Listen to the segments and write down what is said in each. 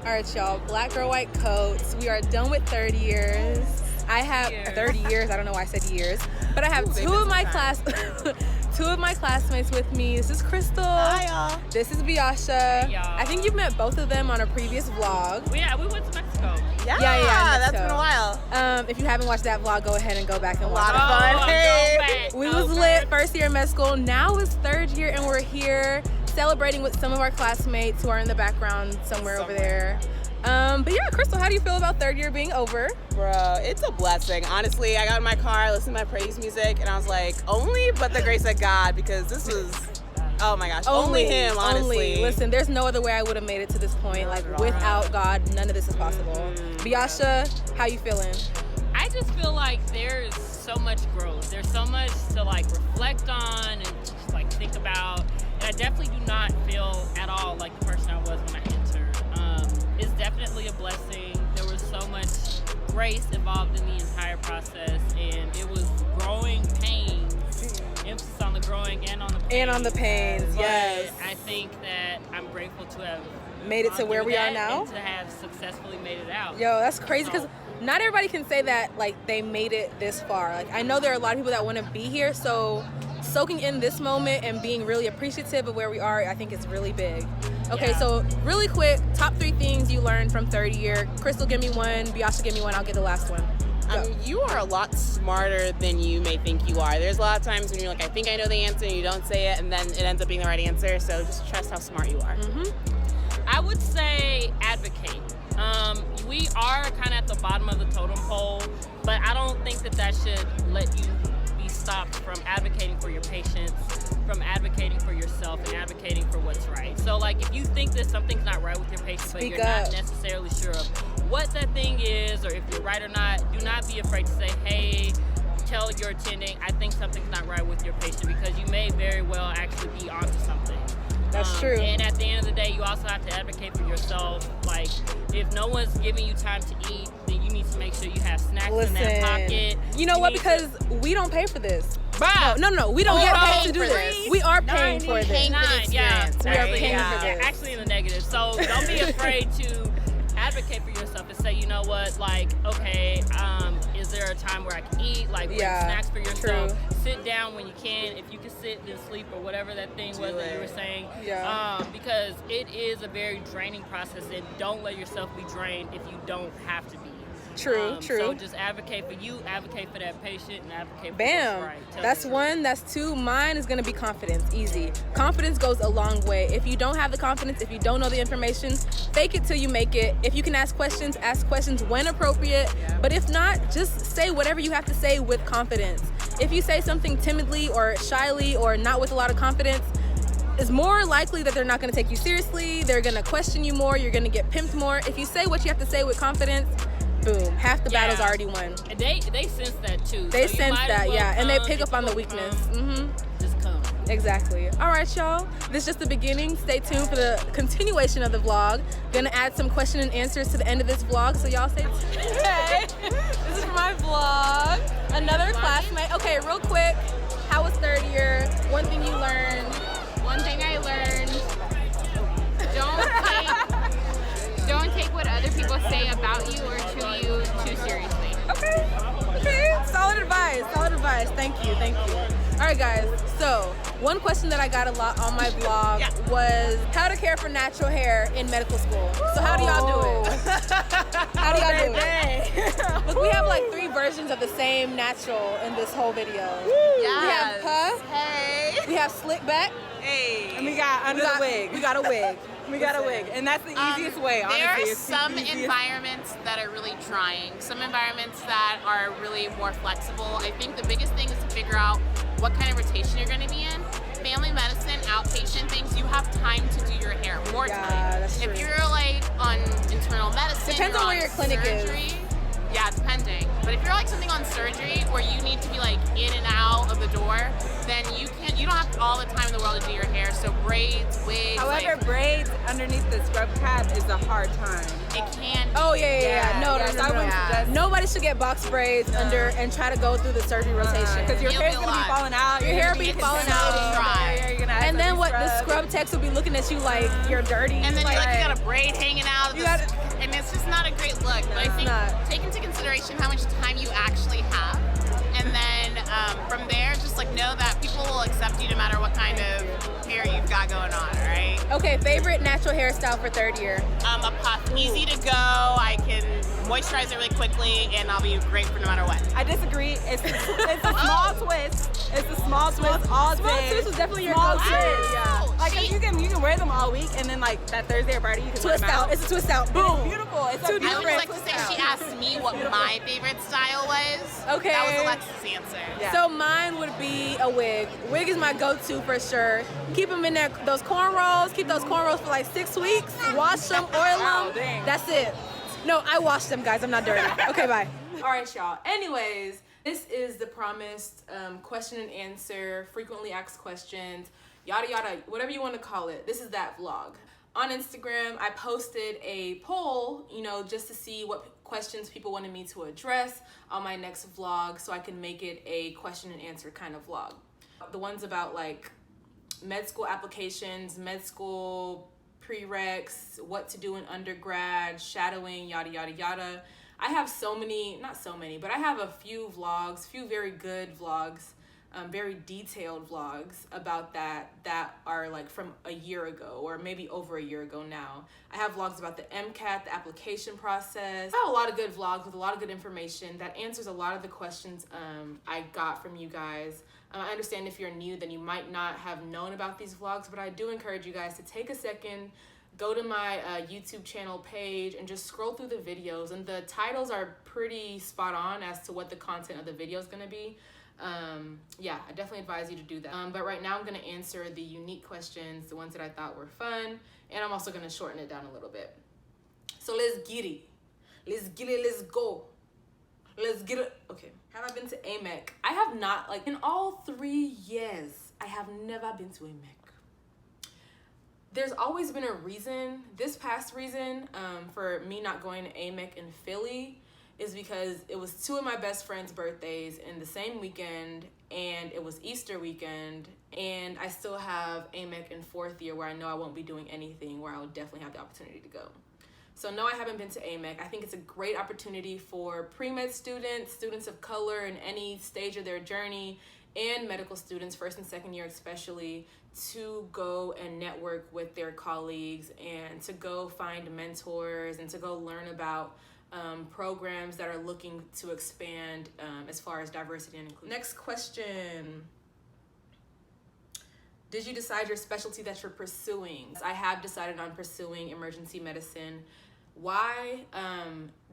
All right, y'all. Black girl, white coats. We are done with third years. I have 30 years. I don't know why I said years, but I have two of my classmates with me. This is Crystal. Hi, y'all. This is Biasha. Hey, y'all. I think you've met both of them on a previous vlog. Yeah, we went to Mexico. Yeah, That's been a while. If you haven't watched that vlog, go ahead and go back and A watch lot of it. fun. Hey. We was lit first year in med school. Now it's third year, and we're here celebrating with some of our classmates who are in the background somewhere. Over there. But yeah, Crystal, how do you feel about third year being over? Bro, it's a blessing. Honestly, I got in my car, listened to my praise music, and I was like, only but the grace of God, because this was, oh my gosh, only Him, honestly. Listen, there's no other way I would have made it to this point. Like, without God, none of this is possible. Biasha, how you feeling? I just feel like there's so much growth. There's so much to like reflect on and just like think about. And I definitely do not feel at all like the person I was when I entered. It's definitely a blessing. There was so much grace involved in the entire process, and it was growing pains. Emphasis on the growing and on the pains. And on the pains, yes. But I think that I'm grateful to have made it to where we are now. And to have successfully made it out. Yo, that's crazy, because not everybody can say that like they made it this far. Like, I know there are a lot of people that want to be here, so soaking in this moment and being really appreciative of where we are, I think is really big. Okay, so really quick, top 3 things you learned from third year. Crystal, give me one. Biasha, give me one. I'll get the last one. You are a lot smarter than you may think you are. There's a lot of times when you're like, I think I know the answer, and you don't say it, and then it ends up being the right answer. So just trust how smart you are. I would say advocate. We are kind of at the bottom of the totem pole, but I don't think that should let you be stopped from advocating for your patients, from advocating for yourself, and advocating for what's right. So like, if you think that something's not right with your patient, but you're not necessarily sure of what that thing is, or if you're right or not, do not be afraid to say, hey, tell your attending, I think something's not right with your patient, because you may very well actually be onto something. That's true. And at the end of the day, you also have to advocate for yourself. Like, if no one's giving you time to eat, then you need to make sure you have snacks in that pocket. You know what? Because we don't pay for this. Wow. No. We don't get paid to do this. We are paying for this. We are paying for this. Actually in the negative. So don't be afraid to advocate for yourself and say, you know what, like, okay, is there a time where I can eat? Like, bring snacks for yourself. True. Sit down when you can. If you can sit, then sleep, or whatever that thing was that you were saying. Because it is a very draining process, and don't let yourself be drained if you don't have to be. True. So just advocate for you, advocate for that patient, and advocate for Bam. what's right. That's one. That's two. Mine is going to be confidence. Easy. Confidence goes a long way. If you don't have the confidence, if you don't know the information, fake it till you make it. If you can ask questions when appropriate. But if not, just say whatever you have to say with confidence. If you say something timidly or shyly or not with a lot of confidence, it's more likely that they're not going to take you seriously. They're going to question you more. You're going to get pimped more. If you say what you have to say with confidence, boom, half the battle's already won. And they sense that too. They sense that, and they pick up on the weakness. Just come. Exactly. All right, y'all. This is just the beginning. Stay tuned for the continuation of the vlog. Gonna add some question and answers to the end of this vlog, so y'all stay tuned. Okay. This is for my vlog. Another classmate. Okay, real quick. How was third year? One thing you learned. One thing I learned, don't take what other people say about you or to you too seriously. Okay. Solid advice. Thank you. All right, guys. So, one question that I got a lot on my blog was how to care for natural hair in medical school. So how do y'all do it? How do y'all do it? Look, we have like 3 versions of the same natural in this whole video. We have puff. Hey. We have slick back. Hey. And we got under the wig. We got a wig. We got a wig. And that's the easiest way, honestly. There are some environments that are really trying, some environments that are really more flexible. I think the biggest thing is to figure out what kind of rotation you're going to be in. Family medicine, outpatient things, you have time to do your hair, more time. That's true. If you're like on internal medicine, depends on where your clinic is. Yeah, depending. But if you're like something on surgery where you need to be like in and out of the door, then you don't have all the time in the world to do your hair. So braids, wigs. However, braids underneath the scrub cap is a hard time. It can be. Oh yeah. No. Nobody should get box braids under and try to go through the surgery rotation. Because your hair's gonna be falling out. Your hair will be falling out. And then what? The scrub techs will be looking at you like you're dirty. And then you got a braid hanging out of the look. But I think not. take into consideration how much time you actually have, and then from there, just like know that people will accept you no matter what kind of hair you've got going on. All right. Okay, favorite natural hairstyle for third year? A puff, easy to go. I can moisturize it really quickly, and I'll be great for no matter what. I disagree. It's a small twist. It's a small twist all day. Small twist was definitely your Small go-to. twist. Yeah. Like you can wear them all week, and then like that Thursday or Friday you can Twist wear them out. It's a twist out. Boom. It's beautiful. It's a I would beautiful just like to twist say out. she asked me what my favorite style was. Okay. That was Alexa's answer. Yeah. So mine would be a wig. Wig is my go-to for sure. Keep them in there, those cornrows. Keep those cornrows for like 6 weeks. Wash them, oil Wow, them. dang. That's it. No, I wash them, guys. I'm not dirty. Okay, bye. All right, y'all. Anyways, this is the promised question and answer, frequently asked questions, yada yada, whatever you want to call it. This is that vlog. On Instagram, I posted a poll, just to see what questions people wanted me to address on my next vlog so I can make it a question and answer kind of vlog. The ones about like med school applications, med school prereqs, what to do in undergrad, shadowing, yada yada yada. I have but I have a few vlogs, few very good vlogs, very detailed vlogs about that are like from a year ago or maybe over a year ago now. I have vlogs about the MCAT, the application process. I have a lot of good vlogs with a lot of good information that answers a lot of the questions I got from you guys. I understand if you're new, then you might not have known about these vlogs, but I do encourage you guys to take a second, go to my YouTube channel page and just scroll through the videos. And the titles are pretty spot on as to what the content of the video is going to be. Yeah, I definitely advise you to do that. But right now I'm going to answer the unique questions, the ones that I thought were fun. And I'm also going to shorten it down a little bit. So let's get it. Let's get it. Let's go. Let's get it. Okay. Have I been to AMEC? I have not. Like in all 3 years, I have never been to AMEC. There's always been a reason. This past reason for me not going to AMEC in Philly is because it was 2 of my best friends' birthdays in the same weekend, and it was Easter weekend, and I still have AMEC in 4th year where I know I won't be doing anything, where I will definitely have the opportunity to go. So no, I haven't been to AMEC. I think it's a great opportunity for pre-med students, students of color in any stage of their journey, and medical students, 1st and 2nd year especially, to go and network with their colleagues and to go find mentors and to go learn about programs that are looking to expand as far as diversity and inclusion. Next question. Did you decide your specialty that you're pursuing? I have decided on pursuing emergency medicine. Why?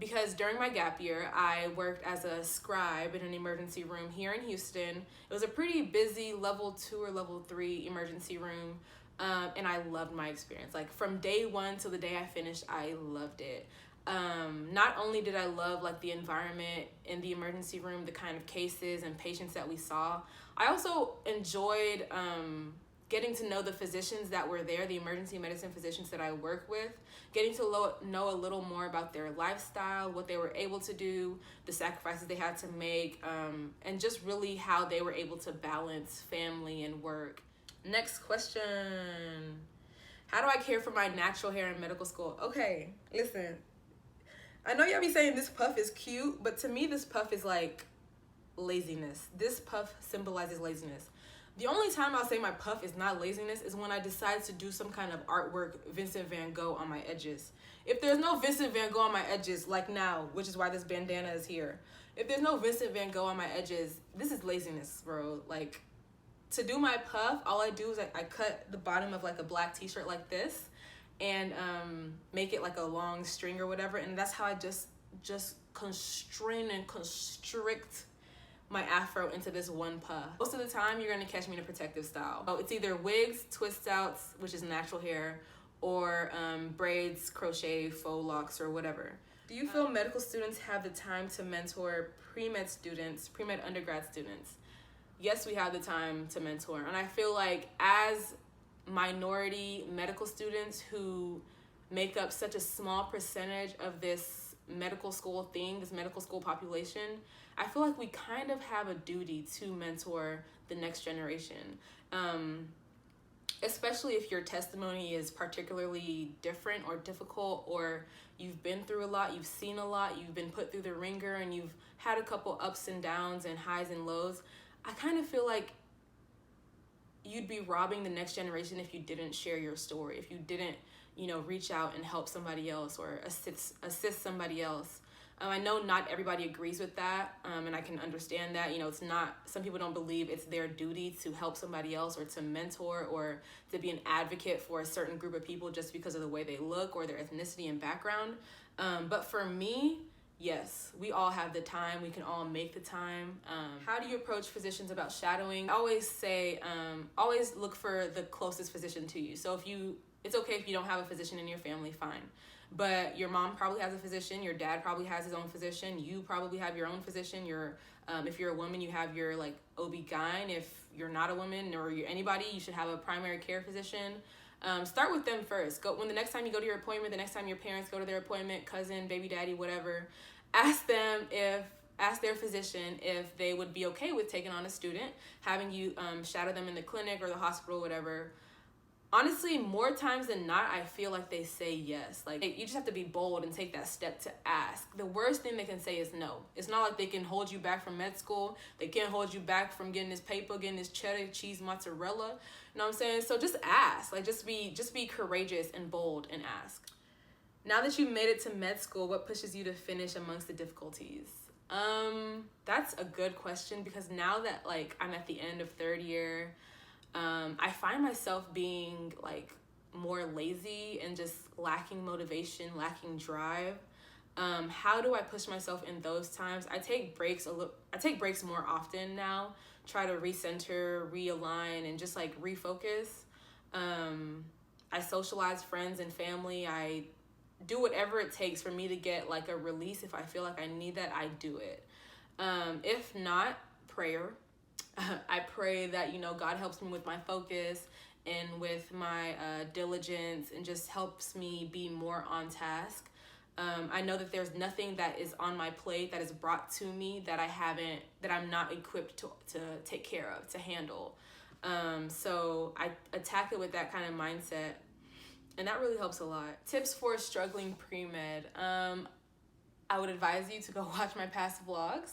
Because during my gap year, I worked as a scribe in an emergency room here in Houston. It was a pretty busy level 2 or level 3 emergency room. And I loved my experience. Like from day 1 till the day I finished, I loved it. Not only did I love like the environment in the emergency room, the kind of cases and patients that we saw, I also enjoyed getting to know the physicians that were there, the emergency medicine physicians that I work with, getting to know a little more about their lifestyle, what they were able to do, the sacrifices they had to make, and just really how they were able to balance family and work. Next question. How do I care for my natural hair in medical school? Okay, listen. I know y'all be saying this puff is cute, but to me this puff is like laziness. This puff symbolizes laziness. The only time I'll say my puff is not laziness is when I decide to do some kind of artwork, Vincent van Gogh on my edges. If there's no Vincent van Gogh on my edges, like now, which is why this bandana is here. If there's no Vincent van Gogh on my edges, this is laziness, bro. Like, to do my puff, all I do is I cut the bottom of like a black t-shirt like this and make it like a long string or whatever. And that's how I just constrain and constrict my afro into this one puff. Most of the time, you're gonna catch me in a protective style. So it's either wigs, twist outs, which is natural hair, or braids, crochet, faux locks, or whatever. Do you feel medical students have the time to mentor pre-med students, pre-med undergrad students? Yes, we have the time to mentor. And I feel like as minority medical students who make up such a small percentage of this medical school thing, this medical school population, I feel like we kind of have a duty to mentor the next generation. especially if your testimony is particularly different or difficult, or you've been through a lot, you've seen a lot, you've been put through the ringer, and you've had a couple ups and downs and highs and lows. I kind of feel like you'd be robbing the next generation if you didn't share your story, if you didn't, reach out and help somebody else or assist somebody else. I know not everybody agrees with that, and I can understand that. It's not, some people don't believe it's their duty to help somebody else or to mentor or to be an advocate for a certain group of people just because of the way they look or their ethnicity and background. But for me, yes, we all have the time. We can all make the time. How do you approach physicians about shadowing? I always say, always look for the closest physician to you. So it's okay if you don't have a physician in your family, fine. But your mom probably has a physician, your dad probably has his own physician, you probably have your own physician, if you're a woman, you have your OB-GYN. If you're not a woman or you're anybody, you should have a primary care physician. Start with them first. When the next time you go to your appointment, the next time your parents go to their appointment, cousin, baby daddy, whatever, ask their physician if they would be okay with taking on a student, having you shadow them in the clinic or the hospital, whatever. Honestly, more times than not, I feel like they say yes. You just have to be bold and take that step to ask. The worst thing they can say is no. It's not like they can hold you back from med school. They can't hold you back from getting this paper, getting this cheddar cheese mozzarella. You know what I'm saying? So just ask. Just be courageous and bold and ask. Now that you've made it to med school, what pushes you to finish amongst the difficulties? That's a good question, because now that I'm at the end of third year, I find myself being more lazy and just lacking motivation, lacking drive. How do I push myself in those times? I take breaks more often now, try to recenter, realign, and just refocus. I socialize friends and family. I do whatever it takes for me to get a release. If I feel like I need that, I do it. If not, prayer. I pray that, God helps me with my focus and with my diligence and just helps me be more on task. I know that there's nothing that is on my plate that is brought to me that I'm not equipped to take care of, to handle. So I attack it with that kind of mindset, and that really helps a lot. Tips for struggling pre-med. I would advise you to go watch my past vlogs.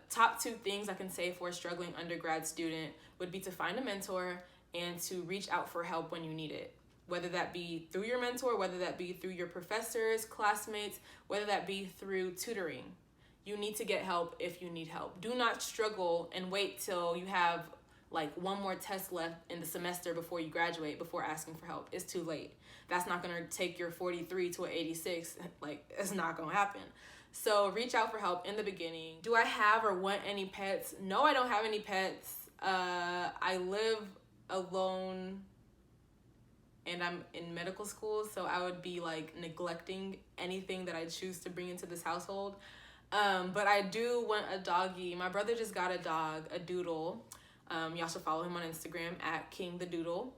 Top 2 things I can say for a struggling undergrad student would be to find a mentor and to reach out for help when you need it. Whether that be through your mentor, whether that be through your professors, classmates, whether that be through tutoring. You need to get help if you need help. Do not struggle and wait till you have one more test left in the semester before you graduate before asking for help. It's too late. That's not gonna take your 43 to an 86. It's not gonna happen. So reach out for help in the beginning. Do I have or want any pets? No, I don't have any pets. I live alone and I'm in medical school, so I would be neglecting anything that I choose to bring into this household. But I do want a doggy. My brother just got a dog, a doodle. Y'all should follow him on Instagram at King the Doodle.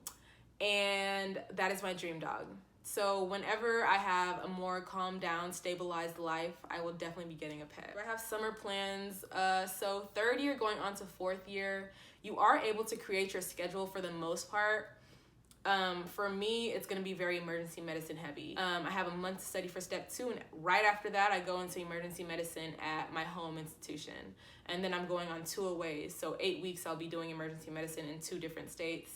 And that is my dream dog. So whenever I have a more calmed down, stabilized life, I will definitely be getting a pet. I have summer plans. So third year going on to fourth year, you are able to create your schedule for the most part. For me, it's going to be very emergency medicine heavy. I have a month to study for step 2, and right after that, I go into emergency medicine at my home institution. And then I'm going on 2 aways. So 8 weeks, I'll be doing emergency medicine in 2 different states.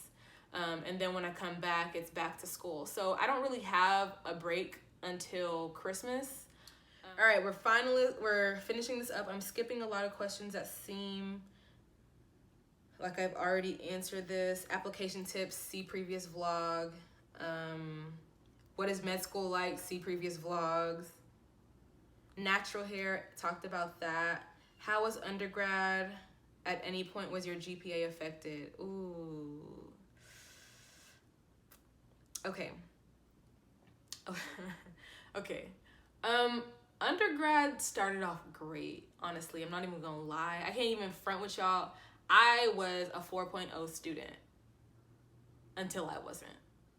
And then when I come back, it's back to school. So I don't really have a break until Christmas. All right, we're finishing this up. I'm skipping a lot of questions that seem like I've already answered this. Application tips, see previous vlog. What is med school like? See previous vlogs. Natural hair, talked about that. How was undergrad? At any point was your GPA affected? Ooh. Okay. Okay. Undergrad started off great, honestly. I'm not even gonna lie. I can't even front with y'all. I was a 4.0 student until I wasn't.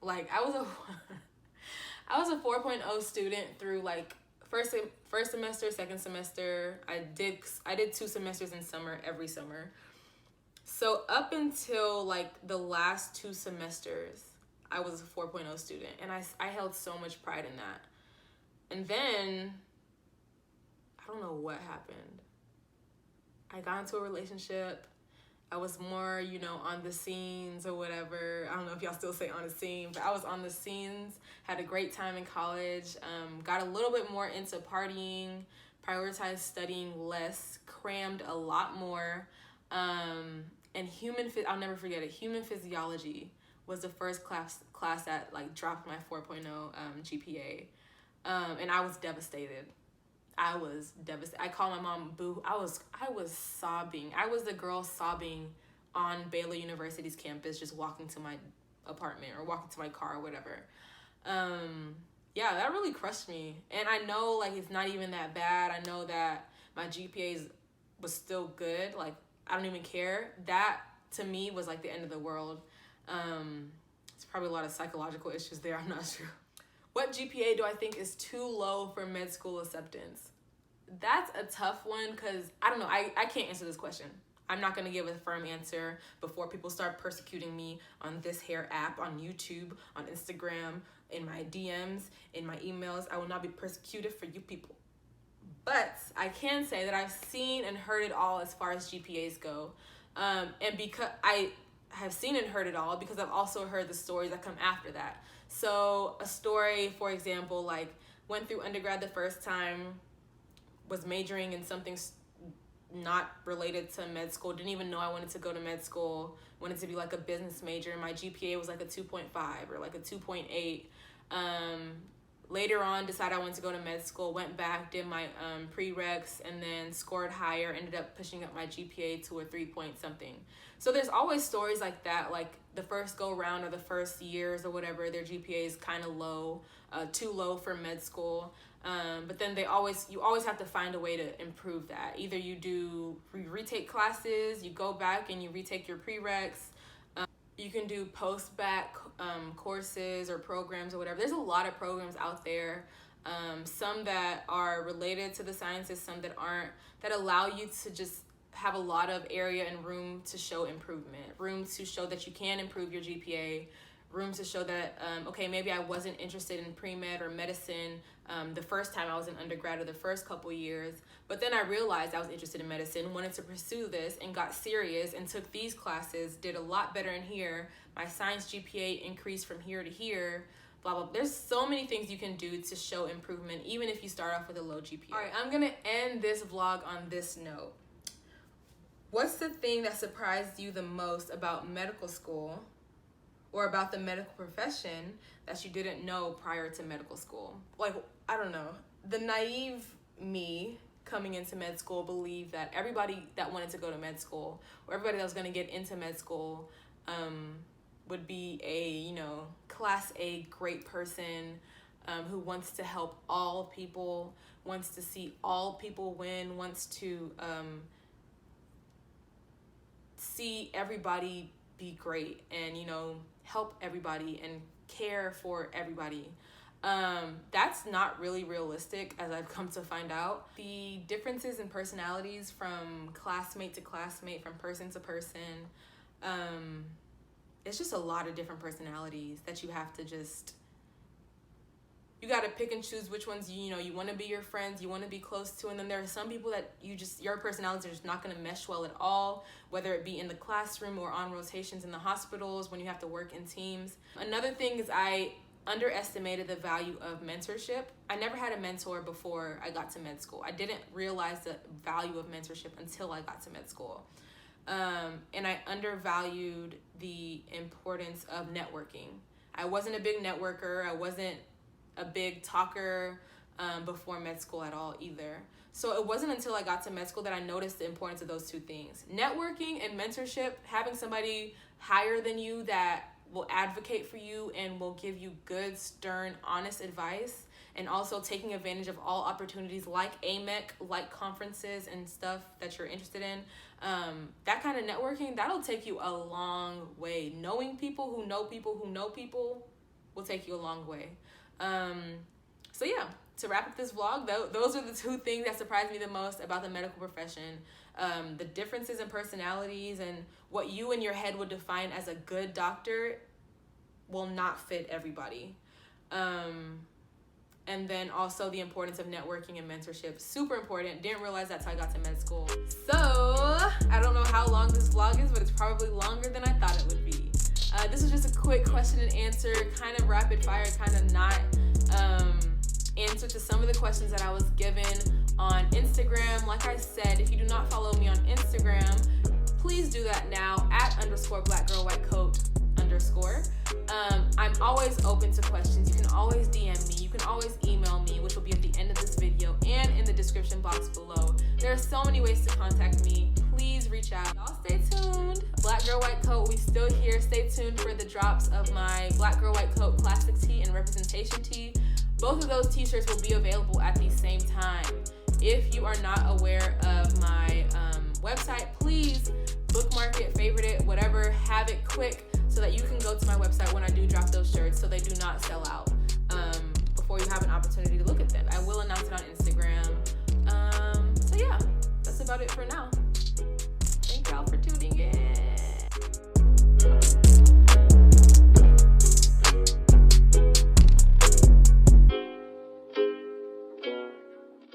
I was a 4.0 student through first semester, second semester. I did 2 semesters in summer every summer. So up until like the last 2 semesters, I was a 4.0 student, and I held so much pride in that. And then I don't know what happened. I got into a relationship. I was more, on the scenes or whatever. I don't know if y'all still say on the scene, but I was on the scenes, had a great time in college, got a little bit more into partying, prioritized studying less, crammed a lot more. And I'll never forget it, human physiology was the first class that like dropped my 4.0 GPA. And I was devastated. I called my mom boo. I was sobbing. I was the girl sobbing on Baylor University's campus, just walking to my apartment or walking to my car or whatever. Yeah, that really crushed me. And I know like it's not even that bad. I know that my GPA was still good. Like I don't even care. That to me was like the end of the world. It's probably a lot of psychological issues there. I'm not sure. What GPA do I think is too low for med school acceptance? That's a tough one because I don't know. I can't answer this question. I'm not going to give a firm answer before people start persecuting me on this hair app, on YouTube, on Instagram, in my DMs, in my emails. I will not be persecuted for you people. But I can say that I've seen and heard it all as far as GPAs go. And because I have seen and heard it all, because I've also heard the stories that come after that. So a story, for example, like went through undergrad the first time, was majoring in something not related to med school, didn't even know I wanted to go to med school, wanted to be like a business major. My GPA was like a 2.5 or like a 2.8. Later on, decided I wanted to go to med school, went back, did my prereqs, and then scored higher, ended up pushing up my GPA to a 3-point something. So there's always stories like that, like the first go round or the first years or whatever, their GPA is kind of low, too low for med school. But then you always have to find a way to improve that. Either you retake classes, you go back and you retake your prereqs. You can do post-bac courses or programs or whatever. There's a lot of programs out there, some that are related to the sciences, some that aren't, that allow you to just have a lot of area and room to show improvement, room to show that you can improve your GPA, room to show that, okay, maybe I wasn't interested in pre-med or medicine the first time I was in undergrad or the first couple years, but then I realized I was interested in medicine, wanted to pursue this, and got serious and took these classes, did a lot better in here. My science GPA increased from here to here, blah, blah, blah. There's so many things you can do to show improvement, even if you start off with a low GPA. All right, I'm gonna end this vlog on this note. What's the thing that surprised you the most about medical school or about the medical profession that you didn't know prior to medical school? Like, I don't know. The naive me coming into med school believed that everybody that wanted to go to med school or everybody that was going to get into med school would be a, class A great person who wants to help all people, wants to see all people win, wants to see everybody be great and, help everybody and care for everybody. That's not really realistic, as I've come to find out. The differences in personalities from classmate to classmate, from person to person, it's just a lot of different personalities that you have to you got to pick and choose which ones you want to be your friends, you want to be close to, and then there are some people that your personalities are just not going to mesh well at all, whether it be in the classroom or on rotations in the hospitals when you have to work in teams. Another thing is I underestimated the value of mentorship. I never had a mentor before I got to med school. I didn't realize the value of mentorship until I got to med school. And I undervalued the importance of networking. I wasn't a big networker. I wasn't a big talker before med school at all either. So it wasn't until I got to med school that I noticed the importance of those two things. Networking and mentorship, having somebody higher than you that will advocate for you and will give you good, stern, honest advice, and also taking advantage of all opportunities like AMEC, like conferences and stuff that you're interested in. That kind of networking, that'll take you a long way. Knowing people who know people who know people will take you a long way. So yeah, to wrap up this vlog, those are the two things that surprised me the most about the medical profession. The differences in personalities and what you in your head would define as a good doctor will not fit everybody. And then also the importance of networking and mentorship. Super important. Didn't realize that's how I got to med school. So, I don't know how long this vlog is, but it's probably longer than I thought it would be. This is just a quick question and answer, kind of rapid fire, kind of not answer to some of the questions that I was given on Instagram. Like I said, if you do not follow me on Instagram, please do that now at _blackgirlwhitecoat_. I'm always open to questions. You can always DM me. You can always email me, which will be at the end of this video and in the description box below. There are so many ways to contact me. Please reach out. Y'all stay tuned. Black Girl White Coat, we still here. Stay tuned for the drops of my Black Girl White Coat classic tee and representation tee. Both of those t-shirts will be available at the same time. If you are not aware of my website, please bookmark it, favorite it, whatever, have it quick so that you can go to my website when I do drop those shirts so they do not sell out before you have an opportunity to look at them. I will announce it on Instagram. So yeah, that's about it for now.